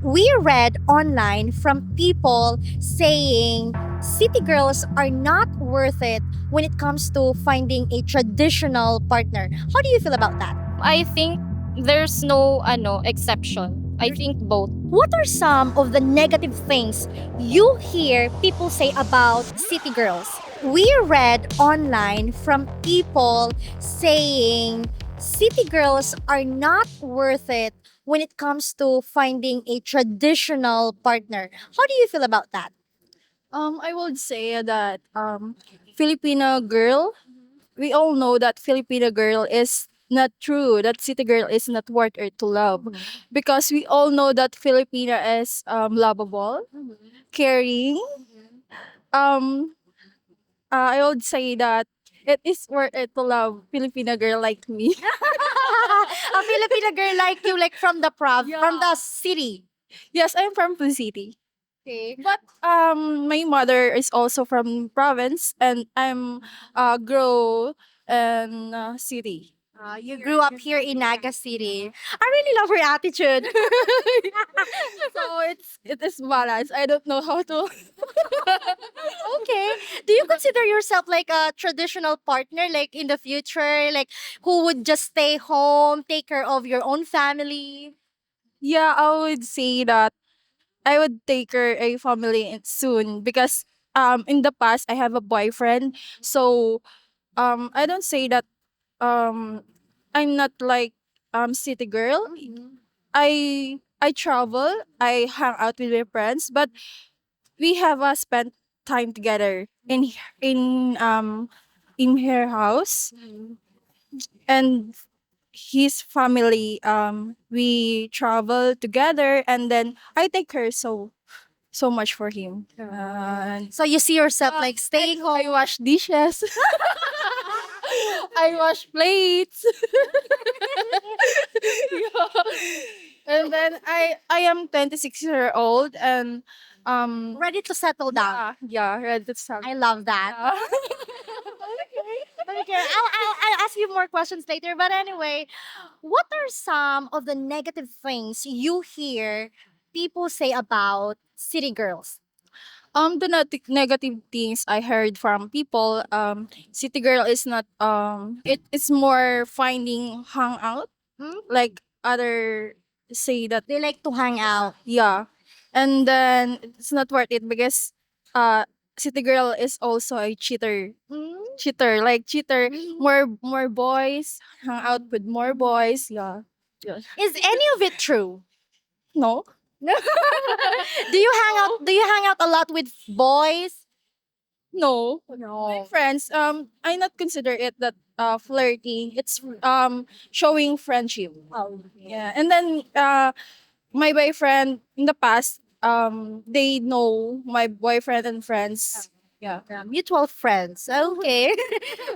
We read online from people saying city girls are not worth it when it comes to finding a traditional partner. How do you feel about that? I think there's no exception. I think both. What are some of the negative things you hear people say about city girls? We read online from people saying city girls are not worth it when it comes to finding a traditional partner. How do you feel about that? I would say that Filipino girl, we all know that Filipino girl is not true. That city girl is not worth it to love, because we all know that Filipina is lovable, caring. Um, I would say that it is worth it to love Filipina girl like me. A Filipino girl like you, like from the from the city. Yes, I'm from the city. Okay. But my mother is also from province, and I'm grow in city. You grew up here in Naga City. I really love her attitude. So it is balanced. I don't know how to. Okay. Do you consider yourself like a traditional partner, like in the future, like who would just stay home, take care of your own family? Yeah, I would say that I would take her a family soon, because in the past I have a boyfriend. So I don't say that um I'm not like city girl. I travel, I hang out with my friends, but we have spent time together in her house, and his family. We travel together, and then I take her so much for him. And So you see yourself like staying I home. wash dishes. I wash plates. Yeah. And then I am 26-year-old, and Ready to settle down. yeah, ready to start. I love that. Yeah. Okay, I'll ask you more questions later. But anyway, what are some of the negative things you hear people say about city girls? The negative things I heard from people, city girl is not it is more finding hangout, Hmm? like other say that. They like to hang out. Yeah. And then it's not worth it, because city girl is also a cheater. Hmm? Cheater. More boys, hang out with more boys. Yeah. Yeah. Is any of it true? No. Do you hang out a lot with boys? No. My No. friends, I not consider it that flirting. It's showing friendship. Oh. Yeah. And then my boyfriend in the past, they know my boyfriend and friends. Yeah. Mutual friends. Okay.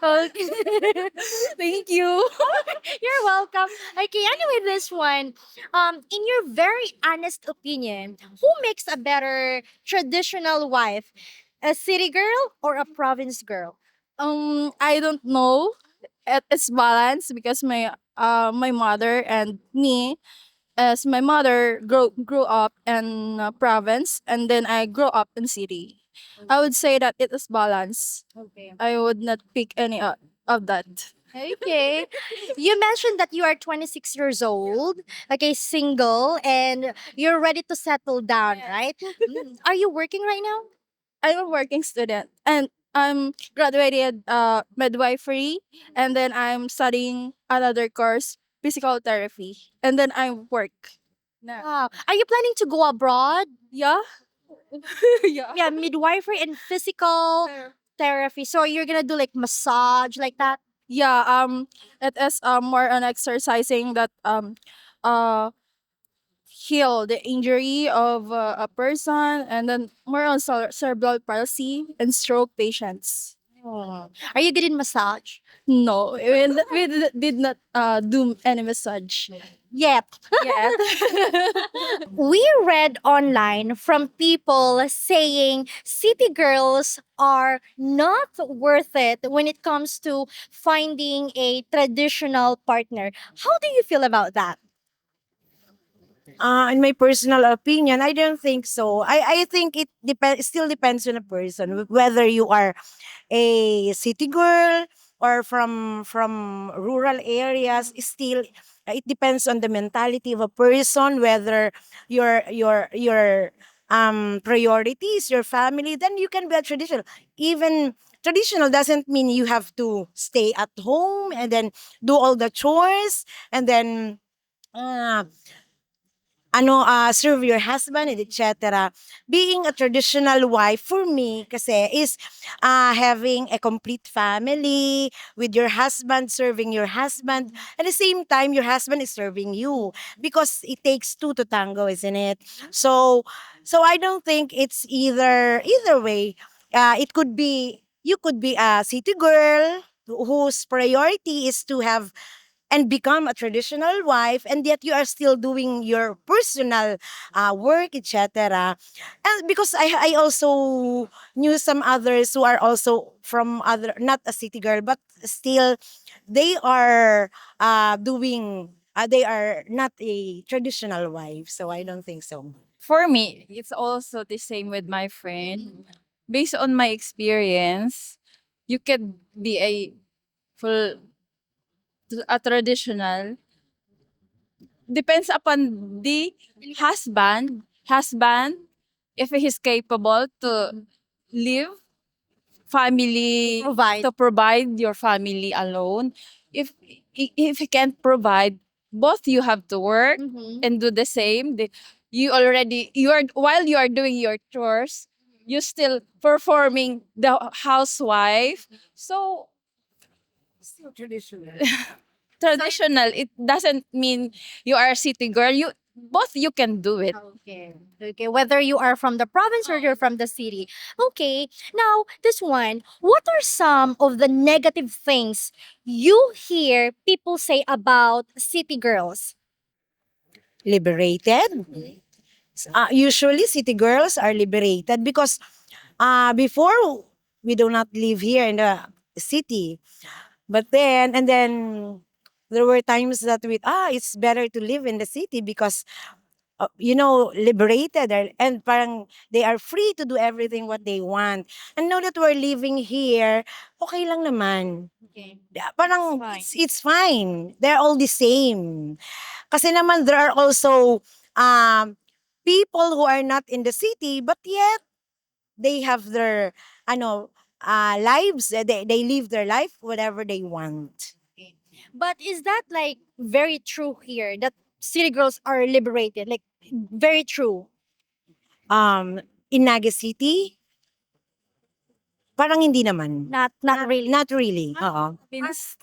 Okay. Thank you. You're welcome. Okay, anyway, this one. In your very honest opinion, who makes a better traditional wife? A city girl or a province girl? I don't know. It's balanced, because my mother and me, as my mother grew up in province, and then I grew up in city. I would say that it is balanced. Okay. I would not pick any of that. Okay. You mentioned that you are 26 years old, okay, single, and you're ready to settle down, right? Are you working right now? I'm a working student, and I'm graduated midwifery, and then I'm studying another course, physical therapy, and then I work. Wow. Are you planning to go abroad? Yeah. Yeah. Yeah, midwifery and physical therapy. So you're gonna do like massage like that? Yeah, it is more on exercising that uh heal the injury of a person, and then more on cerebral palsy and stroke patients. Oh. Are you good in massage? No, we did not do any massage Yet. yet. We read online from people saying city girls are not worth it when it comes to finding a traditional partner. How do you feel about that? In my personal opinion, I don't think so. I think still depends on a person, whether you are a city girl or from rural areas. Still, it depends on the mentality of a person, whether your priorities, your family, then you can be a traditional. Even traditional doesn't mean you have to stay at home and then do all the chores and then uh, serve your husband and etc. Being a traditional wife for me kasi is having a complete family with your husband, serving your husband. At the same time, your husband is serving you because it takes two to tango, isn't it? So I don't think it's either way. It could be you could be a city girl whose priority is to have and become a traditional wife, and yet you are still doing your personal work, etc. And because I also knew some others who are also from other, not a city girl, but still they are doing they are not a traditional wife, so I don't think so. For me, it's also the same with my friend. Based on my experience, you can be full a traditional, depends upon the husband if he is capable to live family, Provide. to provide your family alone. If he can't provide, both you have to work Mhm. and do the same. You are, while you are doing your chores, you still performing the housewife. So Still traditional. traditional, it doesn't mean you are a city girl. You both, you can do it. Okay. Okay. Whether you are from the province or you're from the city. Okay. Now, this one. What are some of the negative things you hear people say about city girls? Liberated. Usually city girls are liberated because before we do not live here in the city, but then there were times that it's better to live in the city because liberated, and parang they are free to do everything what they want. And now that we're living here, okay lang naman. Okay. Parang Fine. it's fine. They're all the same. Kasi naman there are also um people who are not in the city, but yet they have their lives. They live their life whatever they want. But is that like very true here that city girls are liberated? Like very true. Um in Naga City, parang hindi naman. Not really. Not really. Oo. Means,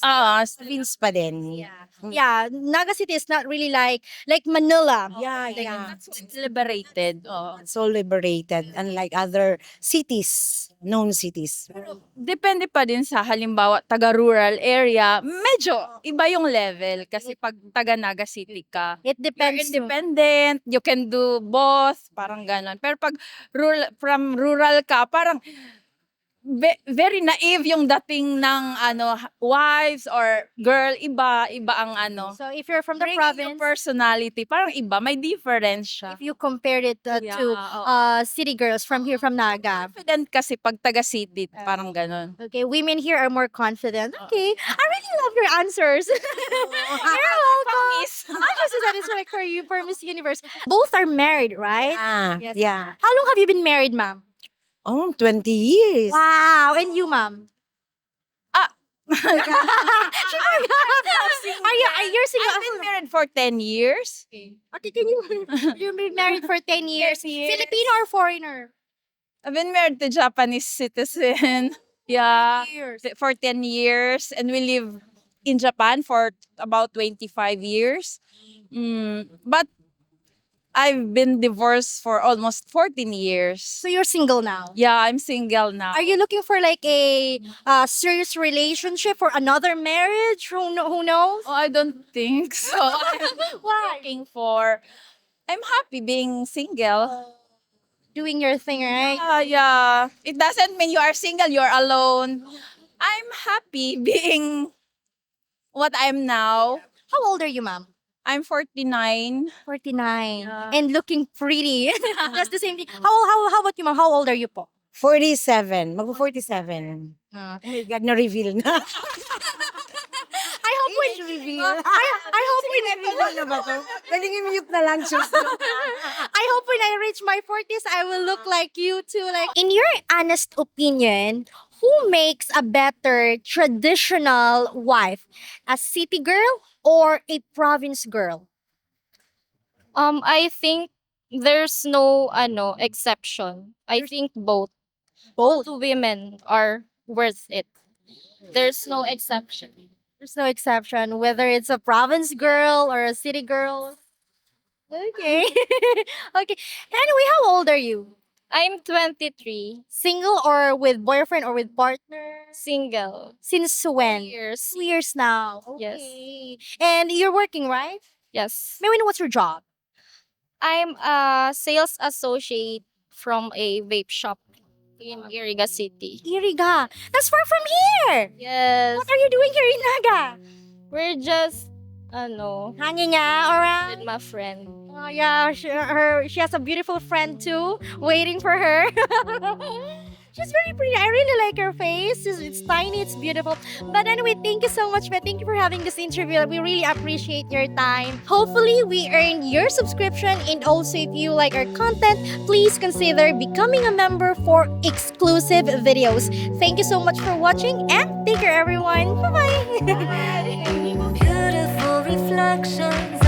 Province pa din. Yeah. Yeah, Naga City is not really like Manila. Yeah, Like, yeah. it's liberated. So liberated, unlike other cities, known cities. Depende pa din sa halimbawa taga-rural area, medyo iba yung level kasi pag taga Naga City ka, It you're depends. independent, you can do both, parang ganon. Pero pag from rural ka, parang very naive yung dating ng wives or girl, iba ang So if you're from the bringing yung province, personality, parang iba, may difference siya. if you compared it Yeah, to oo. city girls from here from Naga. Confident kasi pag taga city, parang ganon. Okay, women here are more confident. Okay, I really love your answers. You're welcome. Promise. I'm just so satisfied for you for Miss Universe. Both are married, right? Yeah, Yes. yeah. How long have you been married, ma'am? Oh, 20 years. Wow, and you, ma'am? Ah. She forgot. You're single? I've been married for 10 years. Okay, can you? You've been married for 10 years. 10 years. Filipino or foreigner? I've been married to Japanese citizen. Yeah. 10 years. For 10 years. And we live in Japan for about 25 years. But I've been divorced for almost 14 years. So you're single now? Yeah, I'm single now. Are you looking for like a serious relationship or another marriage? Who knows? Oh, I don't think so. Why? Looking for. I'm happy being single. Doing your thing, right? Yeah. It doesn't mean you are single, you're alone. I'm happy being what I'm now. How old are you, ma'am? I'm 49. 49. Yeah. And looking pretty. That's the same thing. How about you, ma'am? How old are you po? 47. Magpo-47. Oh my God, na-reveal na. I hope when reveal. I hope when Na-reveal na ba to? Pwedeng i-mute na lang, sus. I hope when I reach my 40s, I will look like you too. Like, in your honest opinion, who makes a better traditional wife? A city girl or a province girl? I think there's no exception. I think both. Both. Two women are worth it. There's no exception. There's no exception, whether it's a province girl or a city girl. Okay. Okay. Anyway, how old are you? I'm 23, Single or with boyfriend or with partner? single. Since when? Years. 2 years now. Yes. Okay. And you're working, right? Yes. May we know what's your job? I'm a sales associate from a vape shop in Iriga City. Iriga. That's far from here. Yes. What are you doing here in Naga? We're just Hanging out around? with my friend. Oh yeah, she has a beautiful friend too, waiting for her. She's very pretty. I really like her face. It's tiny, it's beautiful. But anyway, thank you so much, man. Thank you for having this interview. We really appreciate your time. Hopefully, we earn your subscription. And also, if you like our content, please consider becoming a member for exclusive videos. Thank you so much for watching and take care, everyone. Bye bye. Beautiful reflections